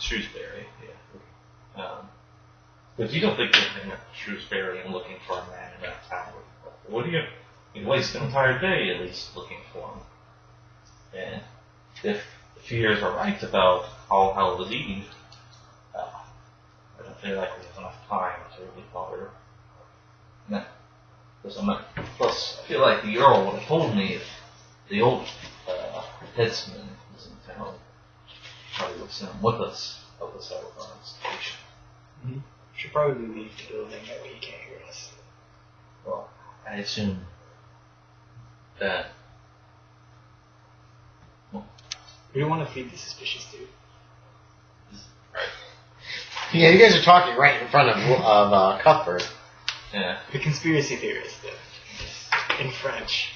Shrewsbury, yeah. But you don't think you're thinking of Shrewsbury and looking for a man in that tower. What do you waste an entire day at least looking for him? And if the fears are right about All Hallows Eve, I don't feel like we have enough time to really bother. No. Plus, I feel like the Earl would have told me if the old headsman was in town. Probably would send him with us, help us out with our station. Mm-hmm. Should probably leave the building, that way he can't hear us. Well, I assume that. Well, we don't want to feed the suspicious dude. Right. Yeah, you guys are talking right in front of Cuthbert. Yeah. The conspiracy theorist, though. In French.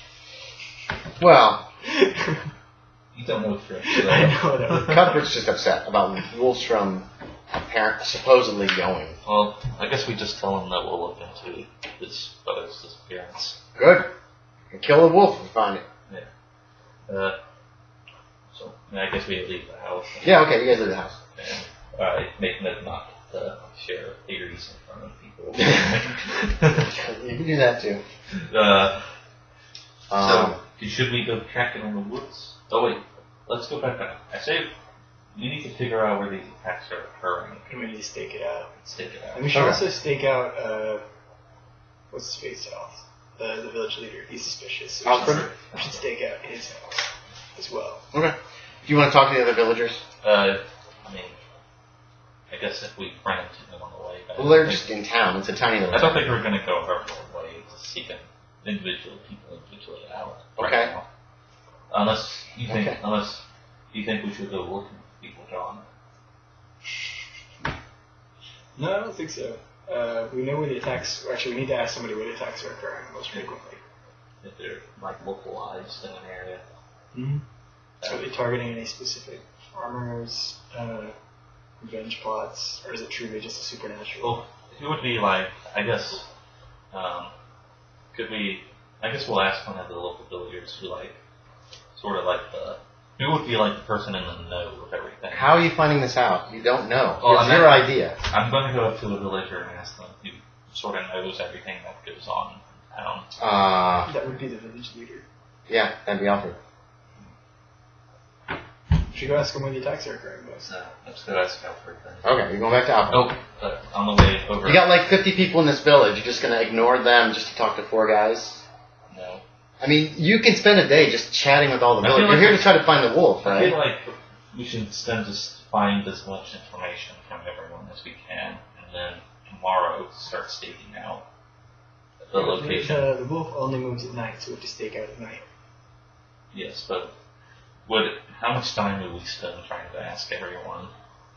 Well. You don't know French. I know that. Cuthbert's just upset about Wolfstrom supposedly going. Well, I guess we just tell him that we'll look into his brother's disappearance. Good. And kill the wolf if we find it. Yeah. So, I guess we leave the house. Yeah, okay, you guys leave the house. And make note not to share theories in front of people. You can do that too. So, should we go tracking in the woods? Oh wait, let's go back up. I say we need to figure out where these attacks are occurring. And we need to stake it out. And we should also stake out, what's his face off? The village leader. He's suspicious. So we should stake out his house as well. Okay. Do you want to talk to the other villagers? I mean, I guess if we ran into them on the way. Well, they're just in town. It's a tiny little I don't think we're going to go our whole way to seek individually out. Okay. Right now. Unless you think we should go looking for people, John. No, I don't think so. We know where the attacks. Actually, we need to ask somebody where the attacks are occurring most frequently. If they're like localized in an area. Mm-hmm. Are they targeting any specific farmers, revenge plots, or is it truly just a supernatural? Well, it would be like, I guess, could we? I guess we'll ask one of the local villagers who who would be like the person in the know of everything. How are you finding this out? You don't know. Well, it's your idea. I'm going to go up to a villager and ask them who sort of knows everything that goes on in town. That would be the village leader. Yeah, that'd be Alfred. Should go ask him when the attacks are occurring most. Let's go ask Alfred then. Okay, you're going back to Alfred. Nope, but on the way over. You got like 50 people in this village. You're just going to ignore them just to talk to 4 guys? No. I mean, you can spend a day just chatting with all the villagers. You're here to try to find the wolf, right? I feel like we should instead just find as much information from everyone as we can, and then tomorrow start staking out the location. The wolf only moves at night, so we have to stake out at night. Yes, but how much time would we spend trying to ask everyone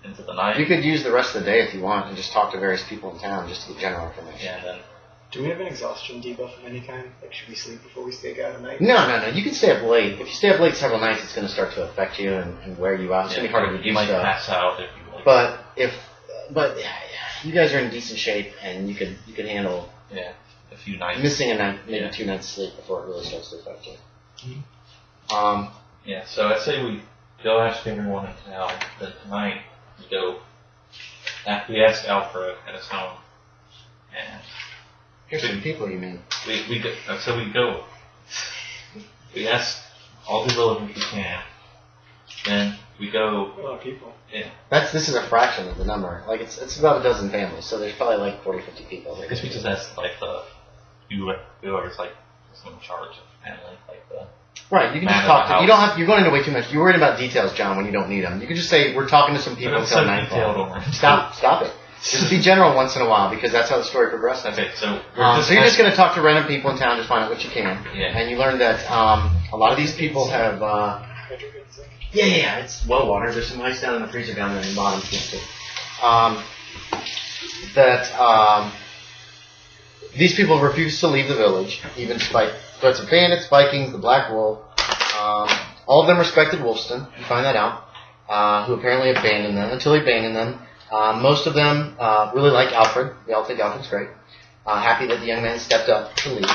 into the night? You could use the rest of the day if you want and just talk to various people in town just to get general information. Yeah, and then. Do we have an exhaustion debuff of any kind? Like, should we sleep before we stake out at night? No. You can stay up late. If you stay up late several nights, it's going to start to affect you and wear you out. It's going to be harder to do you might stuff. pass out if you like. But you guys are in decent shape and you could handle a few nights. Missing a night, maybe 2 nights of sleep before it really starts to affect you. Mm-hmm. So I'd say we go ask everyone in town. Then tonight we ask Alfred at his home, and here's some people you mean. We ask all the villagers we can. Then we go. A lot of people. Yeah. This is a fraction of the number. Like it's about a dozen families, so there's probably like 40, 50 people. I guess we just ask like whoever's like in charge of the family, like the. Right, you can just talk to. You don't have. You're going into way too much. You're worried about details, John, when you don't need them. You can just say we're talking to some people until 9 o'clock. Stop it. Just be general once in a while because that's how the story progresses. Okay, so so you're just going to talk to random people in town, just find out what you can. Yeah. And you learn that a lot of these people have. Yeah, it's well watered. There's some ice down in the freezer down there in the bottom. These people refuse to leave the village, even despite threats of bandits, Vikings, the Black Wolf. All of them respected Wolfston. You find that out. Who apparently abandoned them until he abandoned them. Most of them really like Alfred. They all think Alfred's great. Happy that the young man stepped up to lead.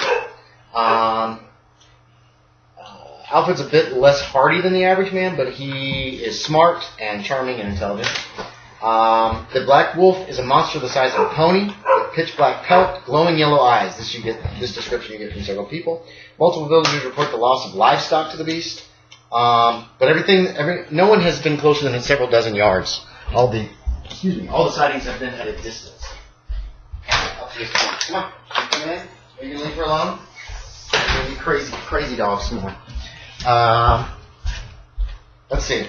Alfred's a bit less hardy than the average man, but he is smart and charming and intelligent. The Black Wolf is a monster the size of a pony, with pitch black pelt, glowing yellow eyes. This description you get from several people. Multiple villagers report the loss of livestock to the beast. But no one has been closer than several dozen yards. All the sightings have been at a distance. Up to this point. Come on, come in. Are you gonna leave her alone? You're gonna be crazy dogs more. Let's see.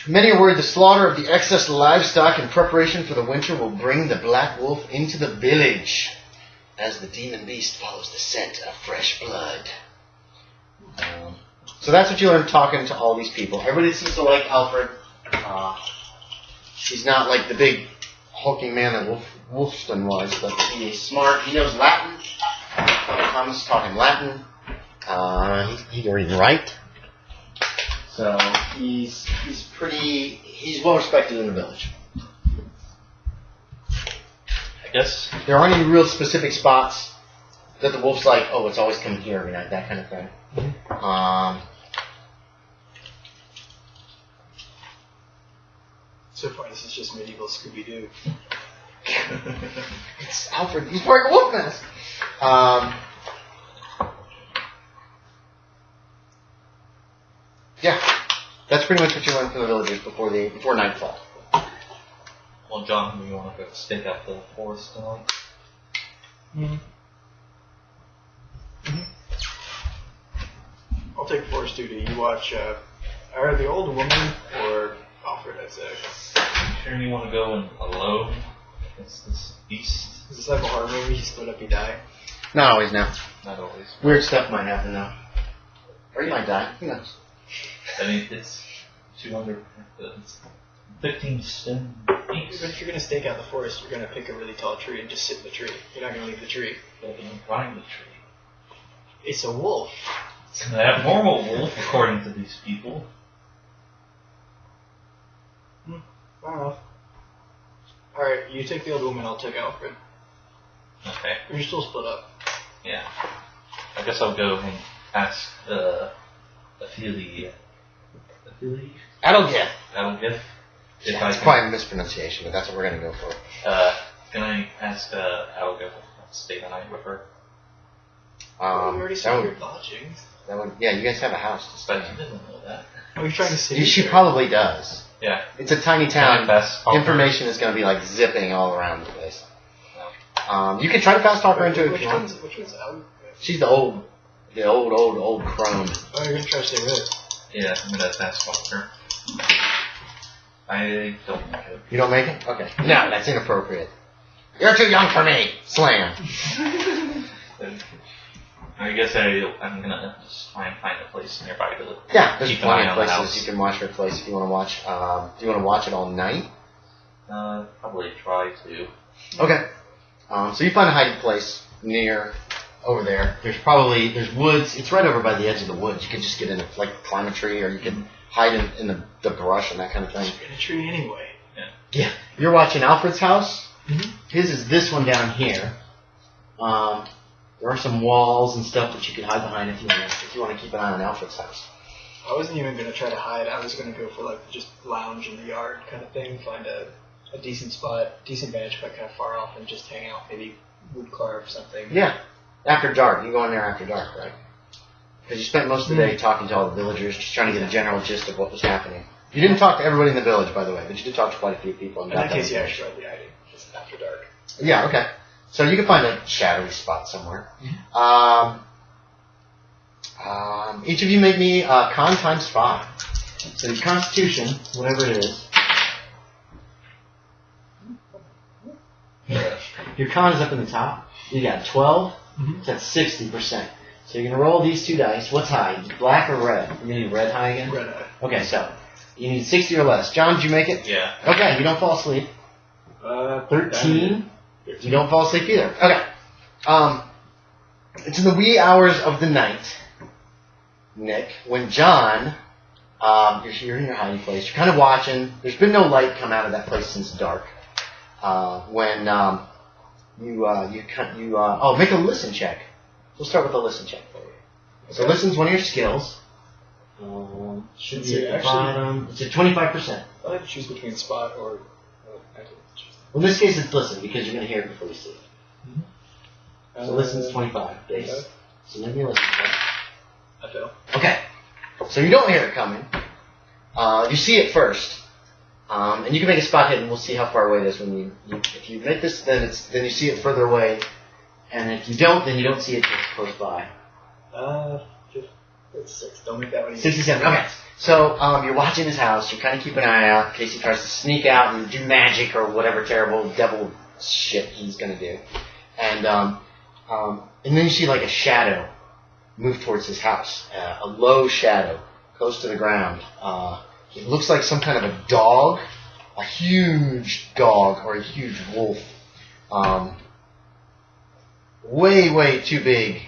Many are worried the slaughter of the excess livestock in preparation for the winter will bring the Black Wolf into the village, as the demon beast follows the scent of fresh blood. So that's what you learn talking to all these people. Everybody seems to like Alfred. He's not like the big hulking man that Wolfston was, but he is smart. He knows Latin. Thomas taught him Latin. He can read and write. So he's well respected in the village. I guess there aren't any real specific spots that the wolf's like, oh, it's always coming here every night, that kind of thing. So far, this is just medieval Scooby-Doo. It's Alfred. He's wearing a wolf mask. Yeah, that's pretty much what you learn from the villagers before nightfall. Well, John, do you want to go stake out the forest tonight? Mm-hmm. I'll take forest duty. You watch either the old woman or Alfred, I'd say. Sure you want to go in alone against this beast? Is this like a horror movie? You split up, you die? Not always now. Not always. Weird stuff might happen though. Or you might die. Who knows? I mean, it's 15 stone each. But if you're going to stake out the forest, you're going to pick a really tall tree and just sit in the tree. You're not going to leave the tree. You're going to climb the tree. It's a wolf. It's an abnormal wolf, according to these people. Fair enough. Alright, you take the old woman, I'll take Alfred. Okay. You're still split up. Yeah. I guess I'll go and ask Ophelia. Adelgith. It's quite a mispronunciation, but that's what we're going to go for. Can I ask Adelgith to stay the night with her? You already secured lodgings. Yeah, you guys have a house to stay But you didn't know that. Are you trying to say? She probably does. Yeah. It's a tiny town. Fast talk her? Information is going to be like zipping all around the place. You can try to fast talk her into it. Which one's out? She's the old crone. Oh, you're going to try to stay with her? Yeah, I'm going to fast talk her. I don't make it. You don't make it? Okay. No, that's inappropriate. You're too young for me. Slam. I guess I'm going to just try and find a place nearby to Yeah, there's keep an eye plenty of on the places house. you can watch her place if you want to watch. Do you want to watch it all night? Probably try to. Okay. So you find a hiding place near over there. There's woods. It's right over by the edge of the woods. You can just get in climb a tree, or you can hide in the brush and that kind of thing. In a tree anyway. Yeah. You're watching Alfred's house. Mm-hmm. His is this one down here. There are some walls and stuff that you could hide behind if you want to keep an eye on Alfred's house. I wasn't even going to try to hide. I was going to go for just lounge in the yard kind of thing. Find a decent spot, decent vantage point kind of far off, and just hang out. Maybe wood carve something. Yeah. After dark. You go in there after dark, right? Because you spent most of the day talking to all the villagers, just trying to get a general gist of what was happening. You didn't talk to everybody in the village, by the way, but you did talk to quite a few people. In that case, you actually tried the hiding. Just after dark. Yeah, okay. So you can find a shadowy spot somewhere. Each of you make me con times 5. So your constitution, whatever it is. Your con is up in the top. You got 12. So that's 60%. So you're going to roll these 2 dice. What's high? Black or red? You need red high again? Red eye. Okay, so you need 60 or less. John, did you make it? Yeah. Okay, you don't fall asleep. 13. You don't fall asleep either. Okay. It's in the wee hours of the night, Nick, when John, you're in your hiding place. You're kind of watching. There's been no light come out of that place since dark. When make a listen check. We'll start with a listen check for you. So listen's one of your skills. Should Let's be see, at the actually- bottom. It's at 25%. I have to choose between spot or. Actually, Well, in this case, it's listen because you're going to hear it before you see it. So listen's 25 base. Okay. So maybe listen. I fail. Okay. So you don't hear it coming. You see it first, and you can make a spot hit, and we'll see how far away it is when you if you make this, then you see it further away, and if you don't, then you don't see it just close by. It's 6. Don't make that one easy. 67. Okay. So you're watching his house. You're kind of keeping an eye out in case he tries to sneak out and do magic or whatever terrible devil shit he's gonna do, and then you see like a shadow move towards his house, a low shadow, close to the ground. It looks like some kind of a dog, a huge dog or a huge wolf. Way too big.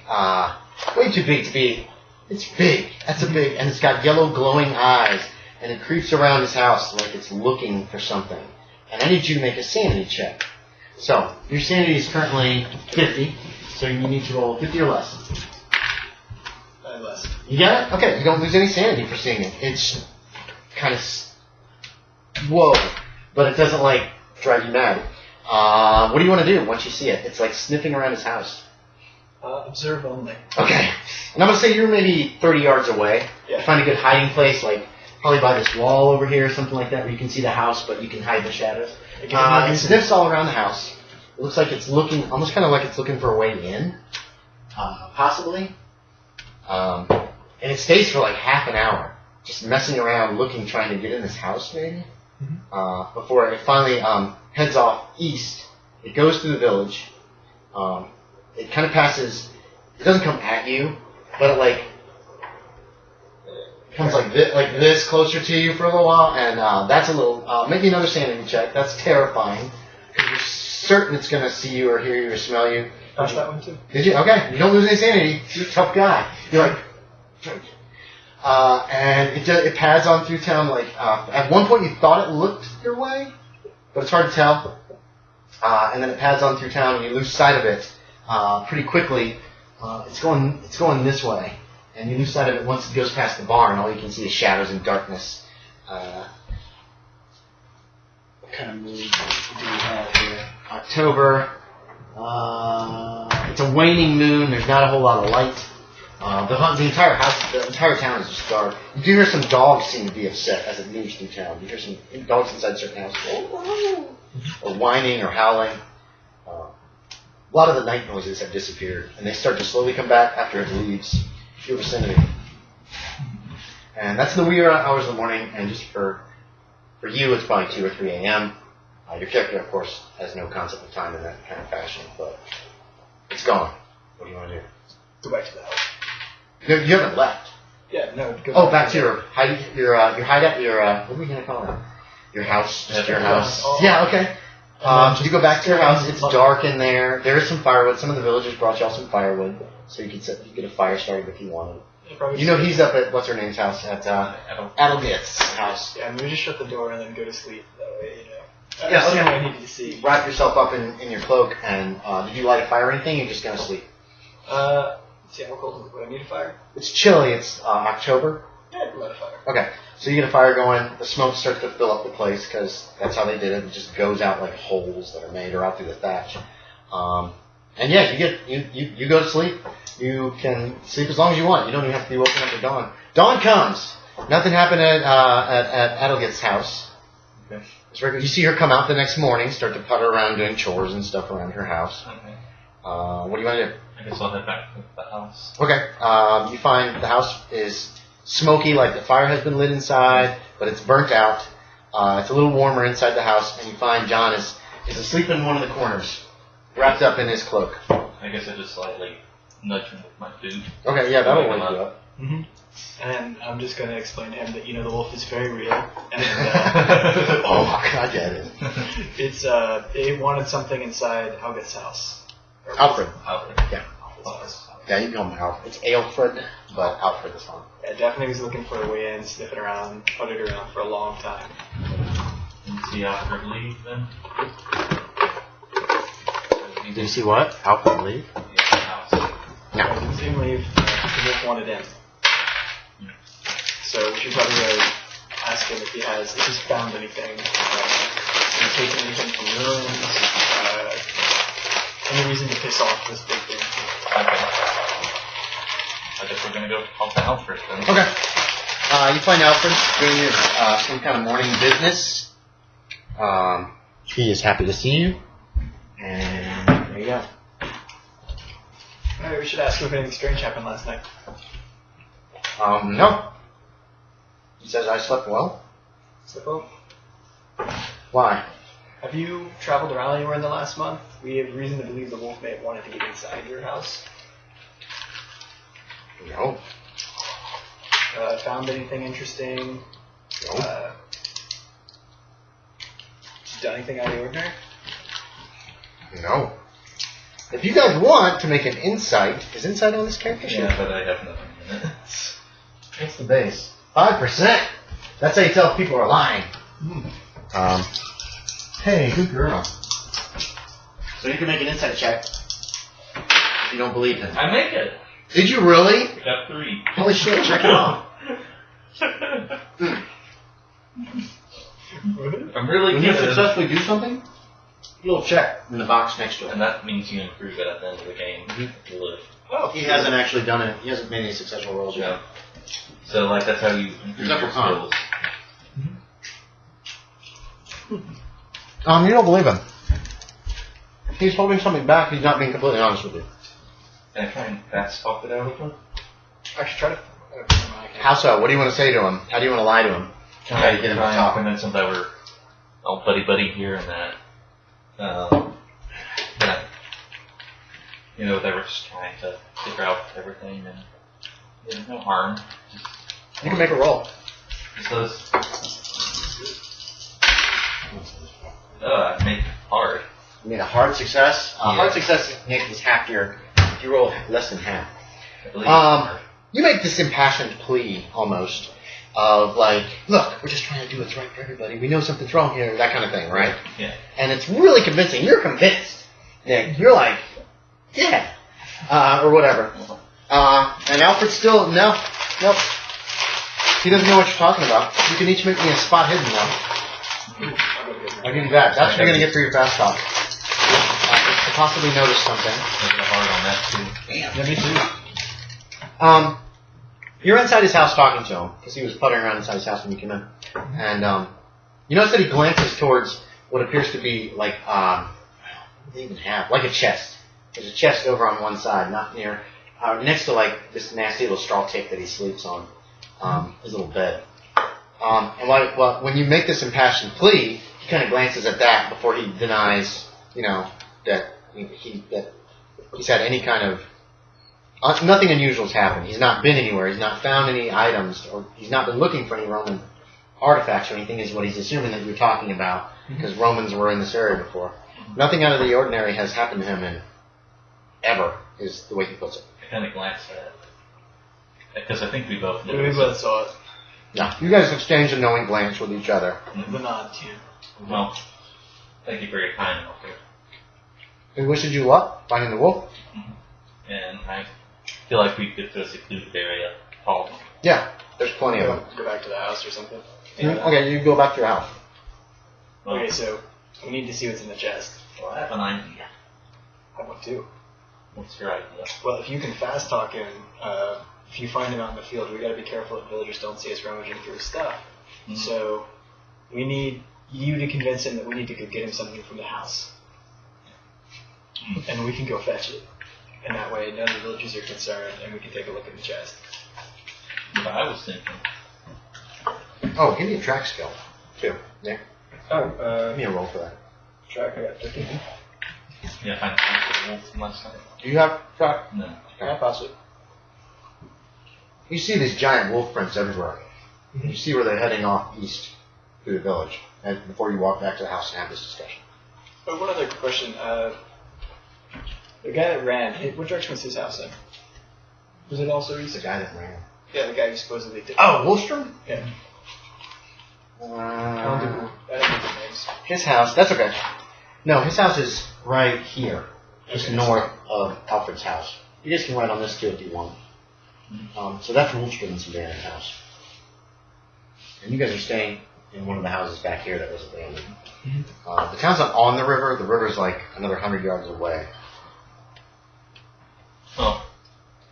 Way too big to be. It's big. That's a big, and it's got yellow glowing eyes, and it creeps around his house like it's looking for something. And I need you to make a sanity check. So your sanity is currently 50, so you need to roll 50 or less. Less. You got it? Okay, you don't lose any sanity for seeing it. It's kind of whoa, but it doesn't like drive you mad. What do you want to do once you see it? It's like sniffing around his house. Observe only. Okay, and I'm gonna say you're maybe 30 yards away. Yeah. Find a good hiding place, like probably by this wall over here, something like that, where you can see the house, but you can hide the shadows. It sniffs all around the house. It looks like it's looking, almost kind of like it's looking for a way in, possibly. And it stays for like half an hour, just messing around, looking, trying to get in this house, maybe. Before it finally heads off east. It goes through the village. It kind of passes. It doesn't come at you, but it like comes like this closer to you for a little while, and that's a little. Make me another sanity check. That's terrifying because you're certain it's gonna see you or hear you or smell you. Passed that one too. Did you? Okay. You don't lose any sanity. You're a tough guy. You're like, and it pads on through town. Like at one point you thought it looked your way, but it's hard to tell. And then it pads on through town, and you lose sight of it pretty quickly. It's going this way, and you lose sight of it once it goes past the barn. All you can see is shadows and darkness. What kind of mood do we have here? October. It's a waning moon. There's not a whole lot of light. The entire house, the entire town is just dark. You do hear some dogs seem to be upset as it moves through town. You hear some dogs inside certain houses, or whining or howling. A lot of the night noises have disappeared, and they start to slowly come back after it leaves your vicinity. And that's in the wee hours of the morning. And just for you, it's probably 2 or 3 a.m. Your character, of course, has no concept of time in that kind of fashion, but it's gone. What do you want to do? Go back to the house. You haven't left. Yeah, no. Go back to your hideout. What are we gonna call it? Your house. Just your house. Oh. Yeah. Okay. You go back to your house. It's dark in there. There is some firewood. Some of the villagers brought y'all some firewood, so you could get a fire started if you wanted. You know he's up at what's her name's house at Adelgate's house. Yeah, maybe just shut the door and then go to sleep. That way, you know. Yeah, That's okay. what I needed to see. Wrap yourself up in your cloak, and did you light a fire or anything? You're just gonna sleep. See how cold would I need a fire? It's chilly. It's October. Yeah, I can light a fire. Okay, so you get a fire going. The smoke starts to fill up the place because that's how they did it. It just goes out like holes that are made or out through the thatch. And yeah, you go to sleep. You can sleep as long as you want. You don't even have to be woken up at dawn. Dawn comes. Nothing happened at Adelgate's house. Okay. It's regular. You see her come out the next morning, start to putter around doing chores and stuff around her house. Okay. What do you want to do? I guess I'll head back to the house. Okay. You find the house is smoky, like the fire has been lit inside, but it's burnt out. It's a little warmer inside the house, and you find John is asleep in one of the corners, wrapped up in his cloak. I guess I just slightly nudge him with my boot. Okay, yeah, that'll wake you up. Mm-hmm. And I'm just going to explain to him that, the wolf is very real. And Oh, I get it. it's it wanted something inside Algate's house. Alfred. Alfred. Yeah. Alfred. Yeah, you can call him Alfred. It's Alfred, but Alfred is fine. Yeah, definitely was looking for a way in, sniffing around, putted around for a long time. Did you see Alfred leave then? Did you see what? Alfred leave? Yeah, the house. No. I didn't see him leave. The wolf wanted in. So So we should probably ask him if he's found anything. Has he taken anything from ruins? Any reason to piss off this big thing? Okay. I guess we're gonna go talk to Alfred then. Okay. You find Alfred doing his some kind of morning business. He is happy to see you. And there you go. Alright, we should ask him if anything strange happened last night. No. He says I slept well. So, Why? have you traveled around anywhere in the last month? We have reason to believe the wolf may have wanted to get inside your house. No. Found anything interesting? No. Done anything out of the ordinary? No. If you guys want to make an insight, is insight on this character sheet? Yeah, but I have nothing in it. What's the base? 5%. That's how you tell if people are lying. Hey, good girl. So you can make an insight check if you don't believe him. I make it. Did you really? Got 3. Holy shit, check it out. I'm really When good you at it. successfully do something, you'll check in the box next to it. And that means you improve it at the end of the game. You live. Oh, He hasn't actually done it. He hasn't made any successful rolls yet. Yeah. So, like, that's how you improve Except your for Con. skills. You don't believe him. He's holding something back. He's not being completely honest with you. Can I try and fast talk it out of him? actually try to. How so? What do you want to say to him? How do you want to lie to him? Can How I do you get him to try and talk? convince him that we're all buddy here and that, you know, they were just trying to figure out everything and no harm. You can make a roll. Just those. I make it hard. You made a hard success. Yeah. Hard success, Nick, is half your. If you roll less than half. I believe it's hard. You make this impassioned plea, almost, of like, look, we're just trying to do what's right for everybody. We know something's wrong here, that kind of thing, right? Yeah. And it's really convincing. You're convinced, Nick. You're like, yeah, or whatever. And Alfred's still, nope. He doesn't know what you're talking about. You can each make me a spot hidden though. I'll give you that. That's what you're going to get for your fast talk. To possibly notice something. Making it hard on that too. Damn. Yeah, me too. You're inside his house talking to him, because he was puttering around inside his house when you came in. And you notice that he glances towards what appears to be like, what do they even have? Like a chest. There's a chest over on one side, not near, next to like this nasty little straw tick that he sleeps on, his little bed. And when you make this impassioned plea, he kind of glances at that before he denies, that he's had any kind of nothing unusual has happened. He's not been anywhere. He's not found any items, or he's not been looking for any Roman artifacts or anything. Is what he's assuming that you're talking about, because Romans were in this area before. Nothing out of the ordinary has happened to him in ever, is the way he puts it. I kind of glanced at it. Because I think we both knew. We both saw it. Yeah, you guys exchange a knowing glance with each other. The nod to you. Well, thank you for your time, Alfred. He wishes you luck finding the wolf. And I feel like we could go to a secluded area. Called. Yeah, there's plenty of them. Go back to the house or something. Okay, you go back to your house. Well, Okay, so we need to see what's in the chest. well, I have an idea. I want to. What's your idea? Well, if you can fast talk him, if you find him out in the field, we got to be careful that villagers don't see us rummaging through his stuff. Mhm. So we need you to convince him that we need to go get him something from the house, and we can go fetch it. And that way, none of the villagers are concerned, and we can take a look at the chest. What I was thinking. Oh, give me a track skill, too. Nick, Oh, give me a roll for that. track. I got 15. Yeah, I found the wolf from last night. Do you have track? No. I'll pass it. You see these giant wolf prints everywhere. You see where they're heading off east through the village, and before you walk back to the house and have this discussion. Oh, one other question. The guy that ran, what direction was his house in? Was it also It's east? the guy that ran. Yeah, the guy who supposedly did. Oh, Wolfstrom? Yeah. I don't think the names. His house, that's okay. No, his house is right here, just Okay. north of Alfred's house. You guys can ride on this too if you want. So that's Wolfstrom's abandoned house. And you guys are staying in one of the houses back here that was abandoned. The town's not on the river. The river's like another 100 yards away. Well,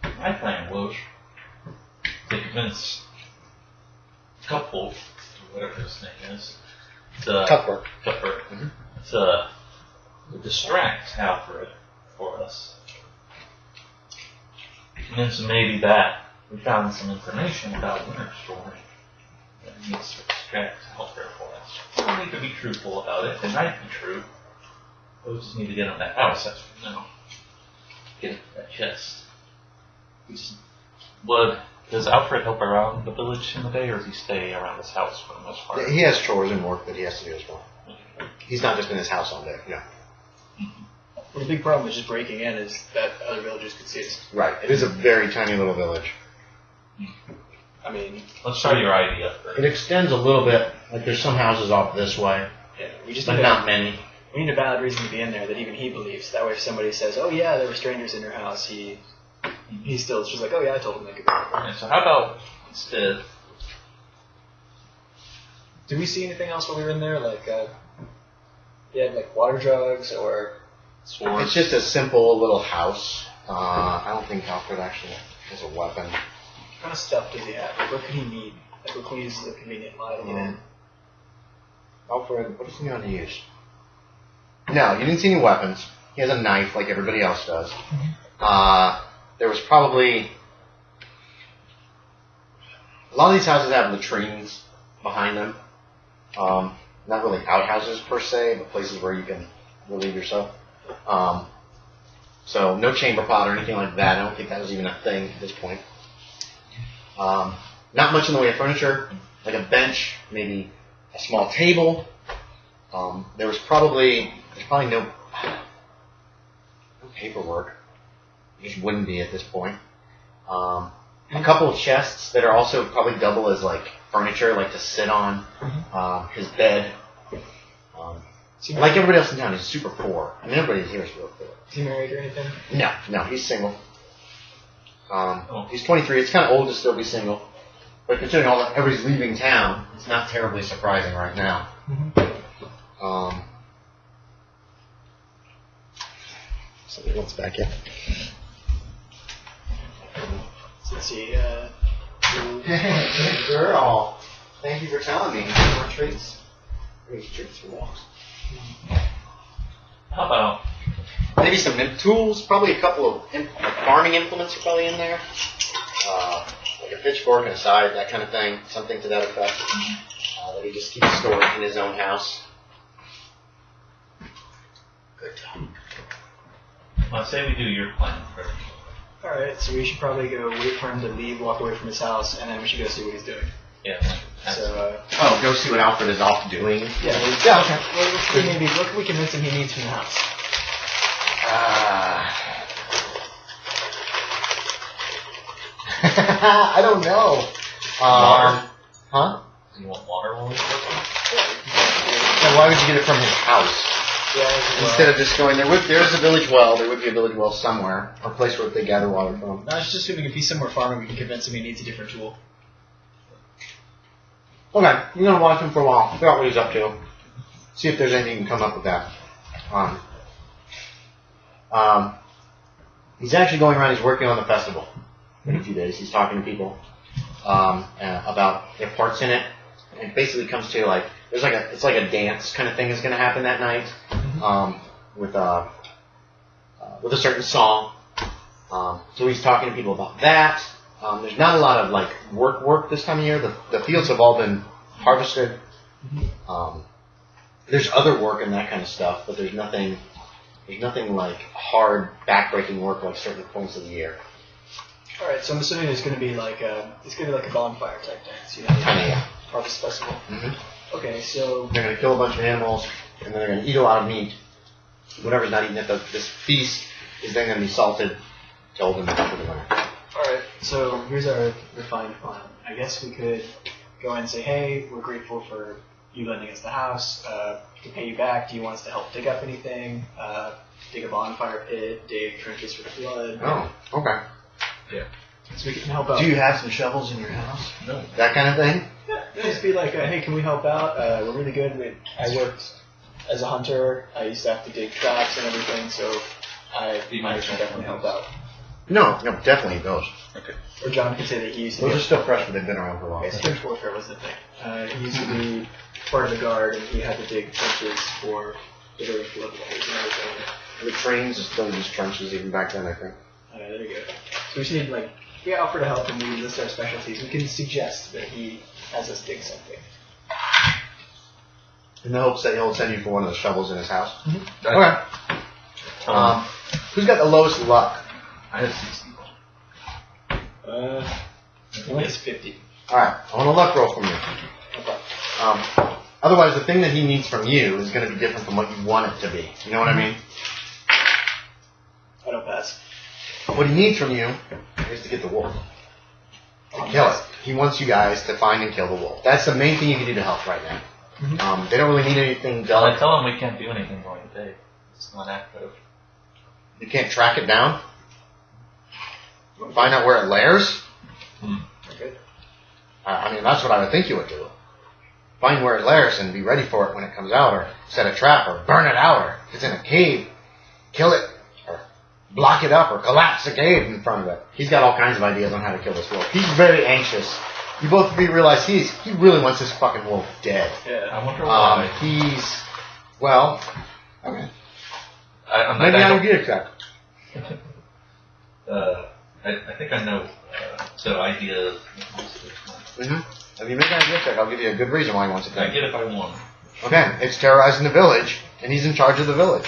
my plan was to convince Couple, whatever his name is, Cuthbert. To distract Alfred for us. Convince him maybe that we found some information about Winter Storm that needs to extract Alfred for us. We don't need to be truthful about it. It might be true. We just need to get him that house as we know. Get that chest. Does Alfred help around the village in the day, or does he stay around his house for the most part? He has chores and work that he has to do as well. He's not just in his house all day. No. Well, the big problem with just breaking in is that other villagers could see us. Right. It is a very tiny little village. I mean, let's try your idea first. It extends a little bit. Like there's some houses off this way, yeah, we just but need not many. We need a valid reason to be in there that even he believes. That way, if somebody says, "Oh yeah, there were strangers in your house," he still is just like, "Oh yeah, I told him they could." Okay, so how about instead? Did we see anything else while we were in there? Like, like water jugs or Swords? It's just a simple little house. I don't think Alfred actually has a weapon. what kind of stuff does he have? Like, what could he need? Like, what can we use as a convenient lie to get in? Alfred, what does he know how to use? No, you didn't see any weapons. He has a knife like everybody else does. There was probably... A lot of these houses have latrines behind them. Not really outhouses per se, but places where you can relieve yourself. So no chamber pot or anything like that. I don't think that was even a thing at this point. Not much in the way of furniture, like a bench, maybe a small table. There's probably no paperwork. There just wouldn't be at this point. A couple of chests that are also probably double as like furniture, like to sit on. His bed. Like everybody else in town, he's super poor. I mean, everybody here is real poor. Is he married or anything? No, he's single. He's 23. It's kind of old to still be single. But considering everybody's leaving town, it's not terribly surprising right now. Somebody wants back in. So let's see. Hey, good girl. Thank you for telling me. More treats. Treats for walks. How about Maybe some tools. Probably a couple of farming implements are probably in there. Like a pitchfork and a scythe, that kind of thing. Something to that effect. That he just keeps stored in his own house. Good job. I'll say we do your plan first. Alright, so we should probably go wait for him to leave, walk away from his house, and then we should go see what he's doing. Yeah. So, go see what Alfred is off doing. yeah, okay. What can we convince him he needs from the house? I don't know. Water? Huh? You want water while we working? And why would you get it from his house? Yeah, Instead of just going, there's a village well, there would be a village well somewhere, or a place where they gather water from. I was just assuming if he's somewhere farming, we can convince him he needs a different tool. Okay, we're going to watch him for a while, figure out what he's up to, see if there's anything you can come up with that. He's actually going around, he's working on the festival in a few days. He's talking to people about their parts in it. And it basically comes to like, it's like a dance kind of thing is going to happen that night with a certain song. So he's talking to people about that. There's not a lot of like work this time of year. The fields have all been harvested. There's other work and that kind of stuff, but there's nothing like hard backbreaking work like certain points of the year. All right, so I'm assuming it's going to be like a bonfire type dance, you know, Yeah. harvest festival. Mm-hmm. Okay, so They're going to kill a bunch of animals, and then they're going to eat a lot of meat. Whatever's not eaten at this feast is then going to be salted, killed, and for the winter. all right, so here's our refined plan. I guess we could go in and say, hey, we're grateful for you lending us the house. To pay you back, do you want us to help dig up anything? Dig a bonfire pit, dig trenches for flood. Oh, okay. Yeah. So we can help out. Do you have some shovels in your house? No. That kind of thing? Yeah, Just be like, hey, can we help out? We're really good. I worked as a hunter. I used to have to dig traps and everything, so I might definitely help out. No, definitely those. Okay. Or John could say that he used to Those are still fresh, but they've been around for a while. Trench warfare was the thing. He used to be part of the guard, and he had to dig trenches for the various levels and everything. The trains are still use trenches even back then, I think. There you go. So we just need, like, we offer to help, and we list our specialties. We can suggest that he has us dig something. In the hopes that he'll send you for one of the shovels in his house. Mm-hmm. Okay. Who's got the lowest luck? I have 60. I think it's 50. Alright, I want a luck roll from you. Okay. Otherwise, the thing that he needs from you is going to be different from what you want it to be. You know what I mean? I don't pass. What he needs from you is to get the wolf. To kill it. He wants you guys to find and kill the wolf. That's the main thing you can do to help right now. Mm-hmm. They don't really need anything Well, I done. tell him we can't do anything during the day. It's not active. You can't track it down? Find out where it lairs? Okay. I mean, that's what I would think you would do. Find where it lairs and be ready for it when it comes out, or set a trap, or burn it out, or if it's in a cave, kill it, or block it up, or collapse the cave in front of it. He's got all kinds of ideas on how to kill this wolf. He's very anxious. You both realize he really wants this fucking wolf dead. Yeah, I wonder why. Well, okay. I'm Maybe I'll get it check. I think I know. So ideas. If you make an idea check, I'll give you a good reason why he wants it I dead. get if I want. Okay, it's terrorizing the village, and he's in charge of the village.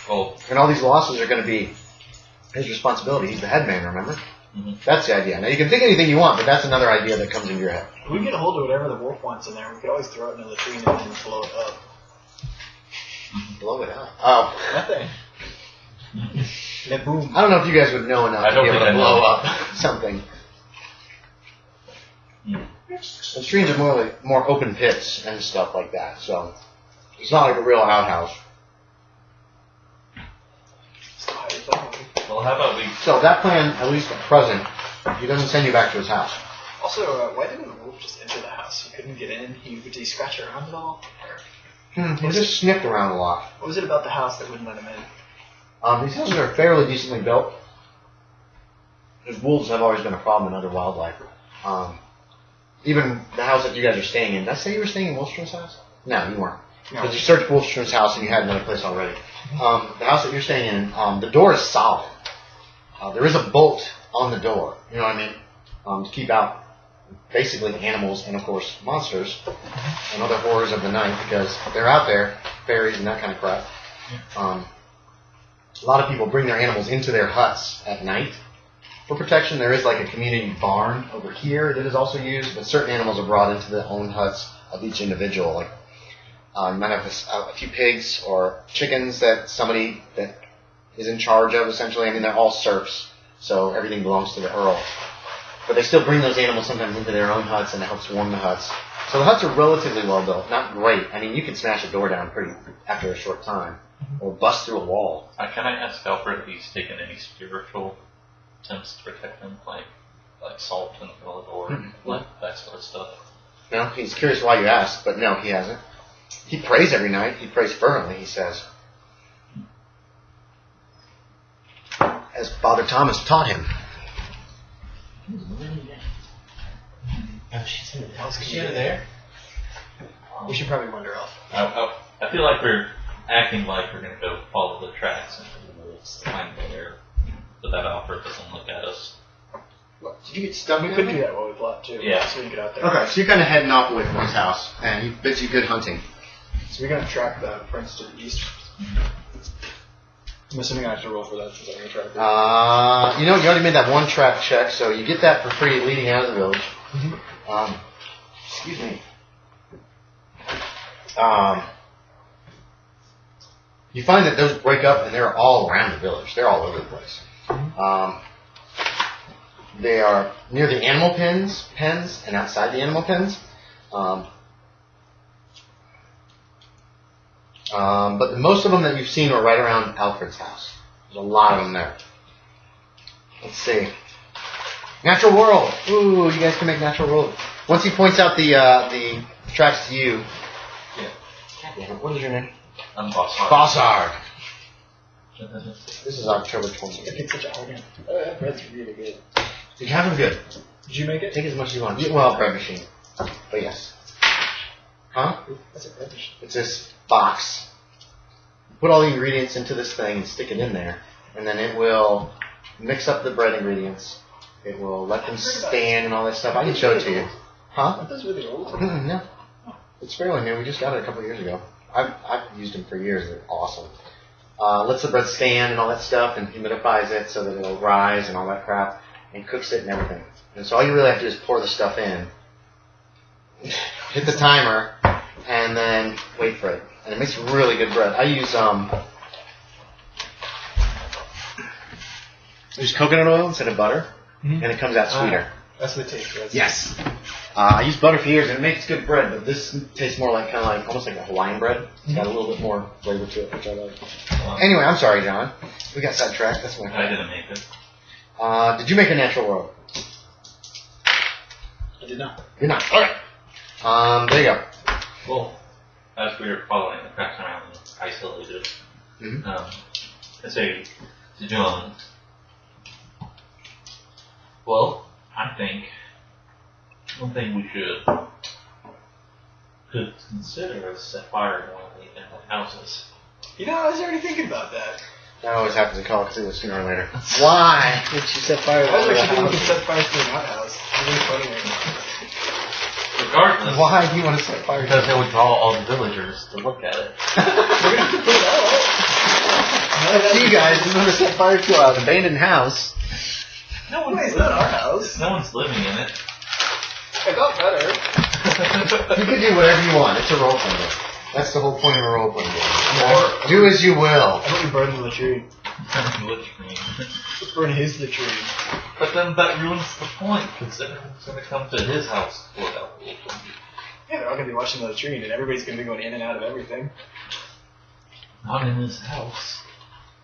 Oh. And all these losses are going to be his responsibility. He's the head man, remember? Mm-hmm. That's the idea. Now, you can think anything you want, but that's another idea that comes into your head. If we get a hold of whatever the wolf wants in there, we could always throw it in the latrine and then blow it up. Blow it up. Oh. That thing. Boom. I don't know if you guys would know enough I to don't be able think to I blow know. up something. The streams are more open pits and stuff like that, so it's not like a real outhouse. Well, how about we? So that plan, at least at present, he doesn't send you back to his house. Also, why didn't the wolf just enter the house? He couldn't get in? Did he scratch around at all? He just sniffed around a lot. What was it about the house that wouldn't let him in? These houses are fairly decently built. Because wolves have always been a problem in other wildlife. Even the house that you guys are staying in. Did I say you were staying in Wolfstrom's house? No, you weren't. Because you searched Wolfstrom's house and you had another place already. The house that you're staying in, the door is solid. There is a bolt on the door. You know what I mean? To keep out basically animals and, of course, monsters and other horrors of the night, because they're out there, fairies and that kind of crap. A lot of people bring their animals into their huts at night for protection. There is like a community barn over here that is also used, but certain animals are brought into the own huts of each individual. Like you might have a few pigs or chickens that somebody that is in charge of, essentially. I mean, they're all serfs, so everything belongs to the earl. But they still bring those animals sometimes into their own huts, and it helps warm the huts. So the huts are relatively well built. Not great. I mean, you can smash a door down pretty after a short time, or bust through a wall. Can I ask Alfred if he's taken any spiritual attempts to protect him, like salt in the middle of the door, like that sort of stuff? No, he's curious why you asked, but no, he hasn't. He prays every night. He prays fervently, he says. As Father Thomas taught him. Oh, she's in the house. Is she in there? We should probably wander off. I feel like we're acting like we're going to go follow the tracks into the wolves to find where, but that Alfred doesn't look at us. What, did you get stuck? We could do that while we plot too. Yeah. So we can get out there. Okay, so you're kind of heading off away from his house, and he bids you good hunting. So we're going to track the prince to the east. I'm assuming I have to roll for that since I'm going to track it. You already made that one track check, so you get that for free leading out of the village. Excuse me. You find that those break up, and they're all around the village. They're all over the place. They are near the animal pens, and outside the animal pens. But most of them that you've seen are right around Alfred's house. There's a lot of them there. Let's see. Natural world. Ooh, you guys can make natural world Once he points out the tracks to you. Yeah. What is your name? I'm Bossard. Bossard. This is October 20th. I picked such a hard one. That bread's really good. You have them good. Did you make it? Take as much as you want. Well, bread machine. But yes. Huh? That's a bread machine. It's this box. Put all the ingredients into this thing and stick it in there. And then it will mix up the bread ingredients. It will let them stand and all that stuff. I can show it to you. Huh? Aren't those really old? No. It's fairly new. We just got it a couple of years ago. I've used them for years. They're awesome. Lets the bread stand and all that stuff and humidifies it so that it'll rise and all that crap and cooks it and everything. And so all you really have to do is pour the stuff in, hit the timer, and then wait for it. And it makes really good bread. I use coconut oil instead of butter, and it comes out sweeter. That's the taste. Right? Yes. I used butter for years, and it makes good bread, but this tastes more like almost like a Hawaiian bread. It's got a little bit more flavor to it, which I like. Anyway, I'm sorry, John. We got sidetracked. That's my fault. I didn't make it. Did you make a natural road? I did not. You're not. Okay. There you go. Well, as we were following the tracks around and isolated, I say to John, well, I think one thing we could consider is set fire to one of the abandoned houses. You know, I was already thinking about that. That always happens to Call of Cthulhu sooner or later. Why would you set fire to I was the actually thinking we house? could set fire to an outhouse. It's really funny right now. Regardless, Why do you want to set fire to because it would draw all the villagers to look at it. We're going to have to put it out. You guys, you want to set fire to an abandoned house? No one's Wait, it's living not our house. No one's living in it. It got better. You can do whatever you want. It's a role play game. That's the whole point of a role play game. Or Do as you will. I thought we burned the latrine. Latrine. Let's burn his latrine. But then that ruins the point, because everyone's going to come to his house for that. Yeah, they're all going to be watching the latrine, and everybody's going to be going in and out of everything. Not in his house.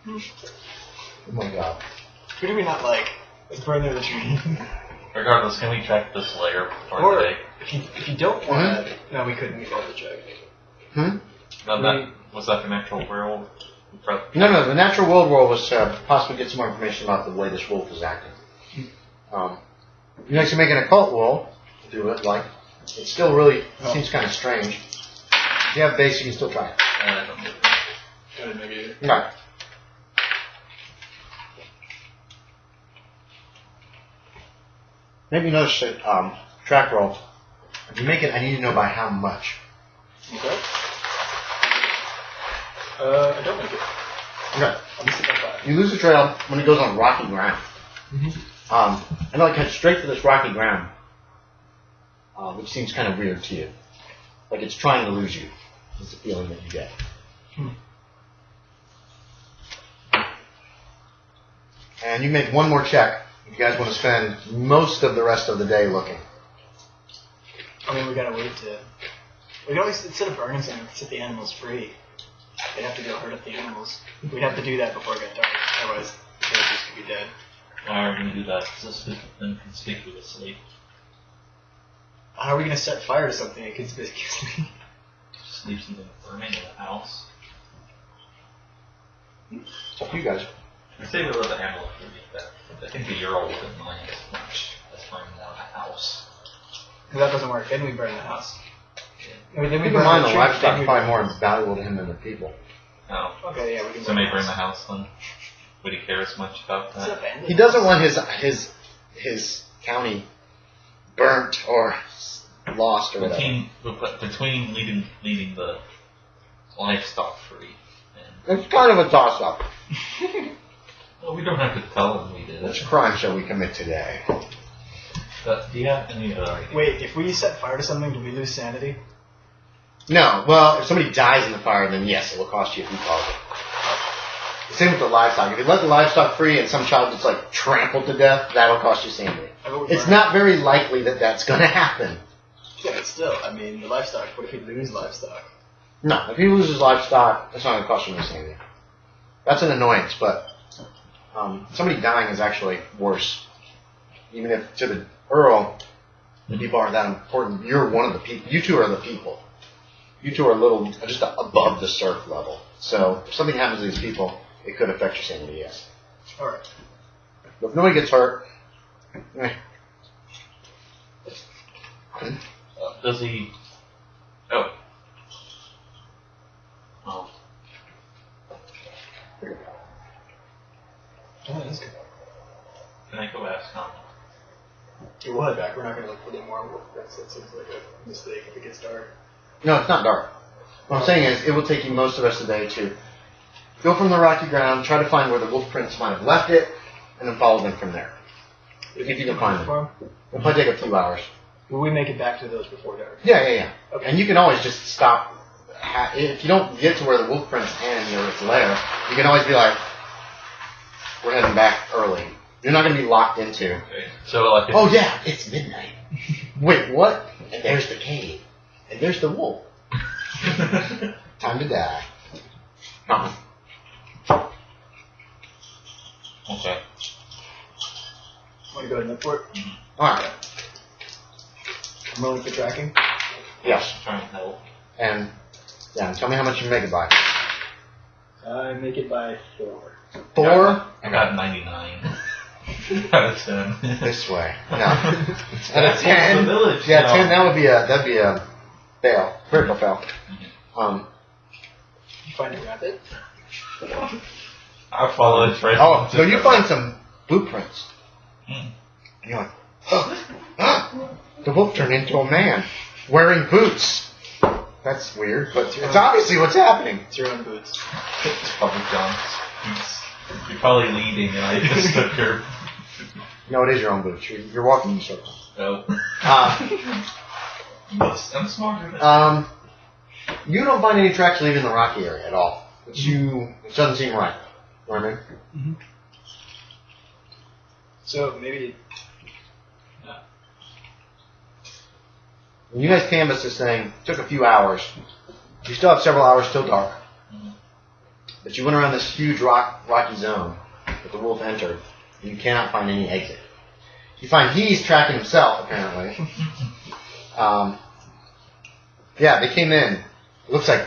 Oh my god. Who do we not like? Let's burn their latrine. Regardless, can we track this layer for Or, today? if you don't want to... No, we couldn't. We'd have to check. No, that, was that the natural world? No, the natural world was to possibly get some more information about the way this wolf is acting. You're actually making a cult wolf, do it, like, it still really seems kind of strange. If you have base, you can still try it. I don't know. I didn't make it either. No. Maybe notice that track roll. If you make it, I need to know by how much. Okay. I don't make it. Okay. I'll miss it by 5. You lose the trail when it goes on rocky ground. I know it cuts straight to this rocky ground, which seems kind of weird to you. Like it's trying to lose you. It's the feeling that you get. And you make one more check. If you guys want to spend most of the rest of the day looking. I mean, we gotta wait to... We can always, instead of burning something, set the animals free. They'd have to go hurt up the animals. We'd have to do that before it got dark. Otherwise, the villagers could be dead. Why are we going to do that inconspicuously? How are we gonna set fire to something inconspicuously? Just leave something burning in the house. It's up to you guys. I say we let the animals do that. I think the Euro wouldn't mind as much as burning down a house. If that doesn't work, then we burn the house. I mean, then we Keep in burn mind the tree, livestock then is we probably burn- more valuable to him than the people. Oh. Okay, yeah, we can So maybe the burn the house. house then? Would he care as much about It's that? abandoned. He doesn't want his county burnt or lost or whatever. Between leading the livestock free and... It's kind of a toss-up. Well, we don't have to tell them we did Which it. crime shall we commit today? But do you have any other ideas? Wait, if we set fire to something, do we lose sanity? No. Well, if somebody dies in the fire, then yes, it will cost you a few cause it. The same with the livestock. If you let the livestock free and some child gets like trampled to death, that will cost you sanity. It's not very likely that that's going to happen. Yeah, but still, I mean, the livestock, what if we lose livestock? No, if he loses livestock, that's not going to cost you any sanity. That's an annoyance, but somebody dying is actually worse. Even if to the Earl, The people aren't that important. You're one of the people. You two are the people. You two are a little just above the surf level. So if something happens to these people, it could affect your sanity, yes. Alright. But if nobody gets hurt, Does he... Oh. Oh. Oh, that's good. Can I go ask Tom? We'll head back. We're not going to look for any more wolf prints. That seems like a mistake if it gets dark. no, it's not dark. What I'm saying is, it will take you most of the rest of the day to go from the rocky ground, try to find where the wolf prints might have left it, and then follow them from there. If you can find them. It'll probably take a few hours. Will we make it back to those before dark? Yeah. Okay. And you can always just stop. If you don't get to where the wolf prints end or its lair, you can always be like, we're heading back early. You're not going to be locked into. Okay. So, like... Oh, yeah, it's midnight. Wait, what? And there's the cave. And there's the wolf. Time to die. Okay. Want to go ahead and look for it? Alright. I'm rolling for tracking. Yes. Trying to help. And, yeah, tell me how much you make it by. I make it by 4. 4? I got 99. Out of 10. This way. No. That's Out of 10? the village. Yeah, No. 10, that'd be a fail. Critical fail. You find a rabbit? I follow it right. Oh, so you find some blueprints. Mm. And you're like, the wolf turned into a man wearing boots. That's weird, but it's obviously what's happening. It's your own boots. It's probably John's. You're probably leading, and I just took your... No, it is your own boots. You're walking in a circle. No. I'm smarter than You don't find any tracks leaving the rocky area at all. It doesn't seem right. You know what I mean? Mm-hmm. So maybe. When you guys canvassed this thing, it took a few hours. You still have several hours till dark. But you went around this huge rocky zone that the wolf entered, and you cannot find any exit. You find he's tracking himself, apparently. Yeah, they came in. It looks like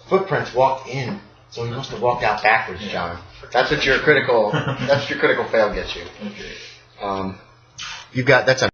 footprints walked in, so he must have walked out backwards, John. That's what your critical fail gets you. Okay. That's a